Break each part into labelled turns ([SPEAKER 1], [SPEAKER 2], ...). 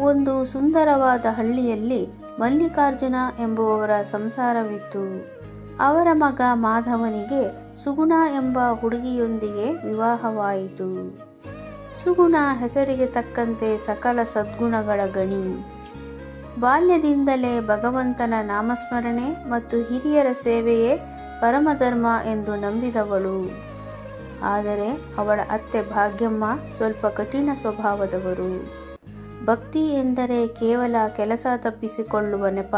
[SPEAKER 1] ಒಂದು ಸುಂದರವಾದ ಹಳ್ಳಿಯಲ್ಲಿ ಮಲ್ಲಿಕಾರ್ಜುನ ಎಂಬುವವರ ಸಂಸಾರವಿತ್ತು. ಅವರ ಮಗ ಮಾಧವನಿಗೆ ಸುಗುಣ ಎಂಬ ಹುಡುಗಿಯೊಂದಿಗೆ ವಿವಾಹವಾಯಿತು. ಸುಗುಣ ಹೆಸರಿಗೆ ತಕ್ಕಂತೆ ಸಕಲ ಸದ್ಗುಣಗಳ ಗಣಿ. ಬಾಲ್ಯದಿಂದಲೇ ಭಗವಂತನ ನಾಮಸ್ಮರಣೆ ಮತ್ತು ಹಿರಿಯರ ಸೇವೆಯೇ ಪರಮಧರ್ಮ ಎಂದು ನಂಬಿದವಳು. ಆದರೆ ಅವಳ ಅತ್ತೆ ಭಾಗ್ಯಮ್ಮ ಸ್ವಲ್ಪ ಕಠಿಣ ಸ್ವಭಾವದವರು. ಭಕ್ತಿ ಎಂದರೆ ಕೇವಲ ಕೆಲಸ ತಪ್ಪಿಸಿಕೊಳ್ಳುವ ನೆಪ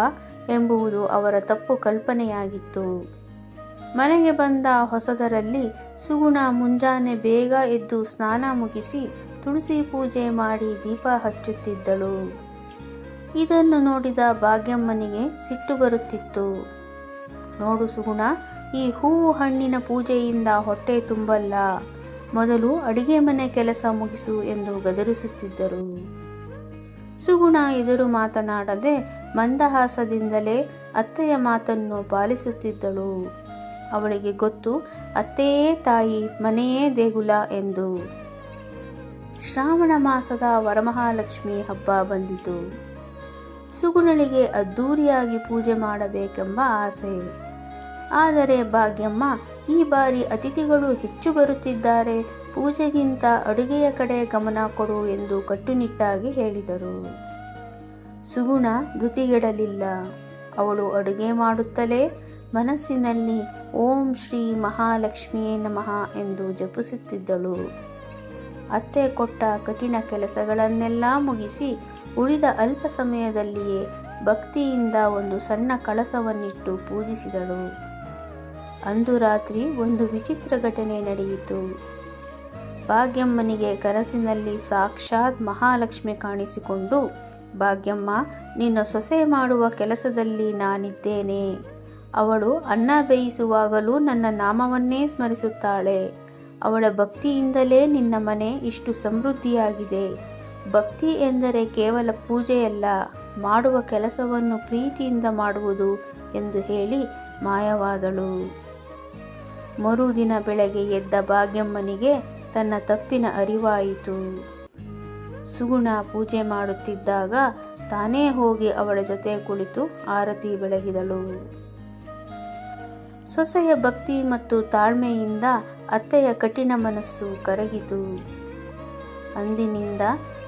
[SPEAKER 1] ಎಂಬುದು ಅವರ ತಪ್ಪು ಕಲ್ಪನೆಯಾಗಿತ್ತು. ಮನೆಗೆ ಬಂದ ಹೊಸದರಲ್ಲಿ ಸುಗುಣ ಮುಂಜಾನೆ ಬೇಗ ಎದ್ದು ಸ್ನಾನ ಮುಗಿಸಿ ತುಳಸಿ ಪೂಜೆ ಮಾಡಿ ದೀಪ ಹಚ್ಚುತ್ತಿದ್ದಳು. ಇದನ್ನು ನೋಡಿದ ಭಾಗ್ಯಮ್ಮನಿಗೆ ಸಿಟ್ಟು ಬರುತ್ತಿತ್ತು. ನೋಡು ಸುಗುಣ, ಈ ಹೂವು ಹಣ್ಣಿನ ಪೂಜೆಯಿಂದ ಹೊಟ್ಟೆ ತುಂಬಲ್ಲ, ಮೊದಲು ಅಡಿಗೆ ಮನೆ ಕೆಲಸ ಮುಗಿಸು ಎಂದು ಗದರಿಸುತ್ತಿದ್ದರು. ಸುಗುಣ ಎದುರು ಮಾತನಾಡದೆ ಮಂದಹಾಸದಿಂದಲೇ ಅತ್ತೆಯ ಮಾತನ್ನು ಪಾಲಿಸುತ್ತಿದ್ದಳು. ಅವಳಿಗೆ ಗೊತ್ತು, ಅತ್ತೆಯೇ ತಾಯಿ, ಮನೆಯೇ ದೇಗುಲ ಎಂದು. ಶ್ರಾವಣ ಮಾಸದ ವರಮಹಾಲಕ್ಷ್ಮಿ ಹಬ್ಬ ಬಂದಿತು. ಸುಗುಣಳಿಗೆ ಅದ್ದೂರಿಯಾಗಿ ಪೂಜೆ ಮಾಡಬೇಕೆಂಬ ಆಸೆ. ಆದರೆ ಭಾಗ್ಯಮ್ಮ, ಈ ಬಾರಿ ಅತಿಥಿಗಳು ಹೆಚ್ಚು ಬರುತ್ತಿದ್ದಾರೆ, ಪೂಜೆಗಿಂತ ಅಡುಗೆಯ ಕಡೆ ಗಮನ ಕೊಡು ಎಂದು ಕಟ್ಟುನಿಟ್ಟಾಗಿ ಹೇಳಿದರು. ಸುಗುಣ ಧೃತಿಗೆಡಲಿಲ್ಲ. ಅವಳು ಅಡುಗೆ ಮಾಡುತ್ತಲೇ ಮನಸ್ಸಿನಲ್ಲಿ ಓಂ ಶ್ರೀ ಮಹಾಲಕ್ಷ್ಮಿಯೇ ನಮಃ ಎಂದು ಜಪಿಸುತ್ತಿದ್ದಳು. ಅತ್ತೆ ಕೊಟ್ಟ ಕಠಿಣ ಕೆಲಸಗಳನ್ನೆಲ್ಲ ಮುಗಿಸಿ ಉಳಿದ ಅಲ್ಪ ಸಮಯದಲ್ಲಿಯೇ ಭಕ್ತಿಯಿಂದ ಒಂದು ಸಣ್ಣ ಕಳಸವನ್ನಿಟ್ಟು ಪೂಜಿಸಿದಳು. ಅಂದು ರಾತ್ರಿ ಒಂದು ವಿಚಿತ್ರ ಘಟನೆ ನಡೆಯಿತು. ಭಾಗ್ಯಮ್ಮನಿಗೆ ಕನಸಿನಲ್ಲಿ ಸಾಕ್ಷಾತ್ ಮಹಾಲಕ್ಷ್ಮಿ ಕಾಣಿಸಿಕೊಂಡು, ಭಾಗ್ಯಮ್ಮ, ನಿನ್ನ ಸೊಸೆ ಮಾಡುವ ಕೆಲಸದಲ್ಲಿ ನಾನಿದ್ದೇನೆ. ಅವಳು ಅನ್ನ ಬೇಯಿಸುವಾಗಲೂ ನನ್ನ ನಾಮವನ್ನೇ ಸ್ಮರಿಸುತ್ತಾಳೆ. ಅವಳ ಭಕ್ತಿಯಿಂದಲೇ ನಿನ್ನ ಮನೆ ಇಷ್ಟು ಸಮೃದ್ಧಿಯಾಗಿದೆ. ಭಕ್ತಿ ಎಂದರೆ ಕೇವಲ ಪೂಜೆಯಲ್ಲ, ಮಾಡುವ ಕೆಲಸವನ್ನು ಪ್ರೀತಿಯಿಂದ ಮಾಡುವುದು ಎಂದು ಹೇಳಿ ಮಾಯವಾದಳು. ಮರುದಿನ ಬೆಳಗ್ಗೆ ಎದ್ದ ಭಾಗ್ಯಮ್ಮನಿಗೆ ತನ್ನ ತಪ್ಪಿನ ಅರಿವಾಯಿತು. ಸುಗುಣ ಪೂಜೆ ಮಾಡುತ್ತಿದ್ದಾಗ ತಾನೇ ಹೋಗಿ ಅವಳ ಜೊತೆ ಕುಳಿತು ಆರತಿ ಬೆಳಗಿದಳು. ಸೊಸೆಯ ಭಕ್ತಿ ಮತ್ತು ತಾಳ್ಮೆಯಿಂದ ಅತ್ತೆಯ ಕಠಿಣ ಮನಸ್ಸು ಕರಗಿತು. ಅಂದಿನಿಂದ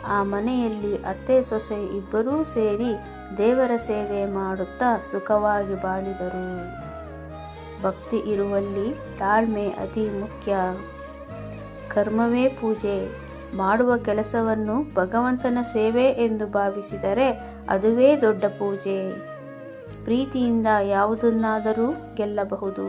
[SPEAKER 1] ಆ ಮನೆಯಲ್ಲಿ ಅತ್ತೆ ಸೊಸೆ ಇಬ್ಬರೂ ಸೇರಿ ದೇವರ ಸೇವೆ ಮಾಡುತ್ತಾ ಸುಖವಾಗಿ ಬಾಳಿದರು. ಭಕ್ತಿ ಇರುವಲ್ಲಿ ತಾಳ್ಮೆ ಅತಿ ಮುಖ್ಯ. ಕರ್ಮವೇ ಪೂಜೆ. ಮಾಡುವ ಕೆಲಸವನ್ನು ಭಗವಂತನ ಸೇವೆ ಎಂದು ಭಾವಿಸಿದರೆ ಅದುವೇ ದೊಡ್ಡ ಪೂಜೆ. ಪ್ರೀತಿಯಿಂದ ಯಾವುದನ್ನಾದರೂ ಗೆಲ್ಲಬಹುದು.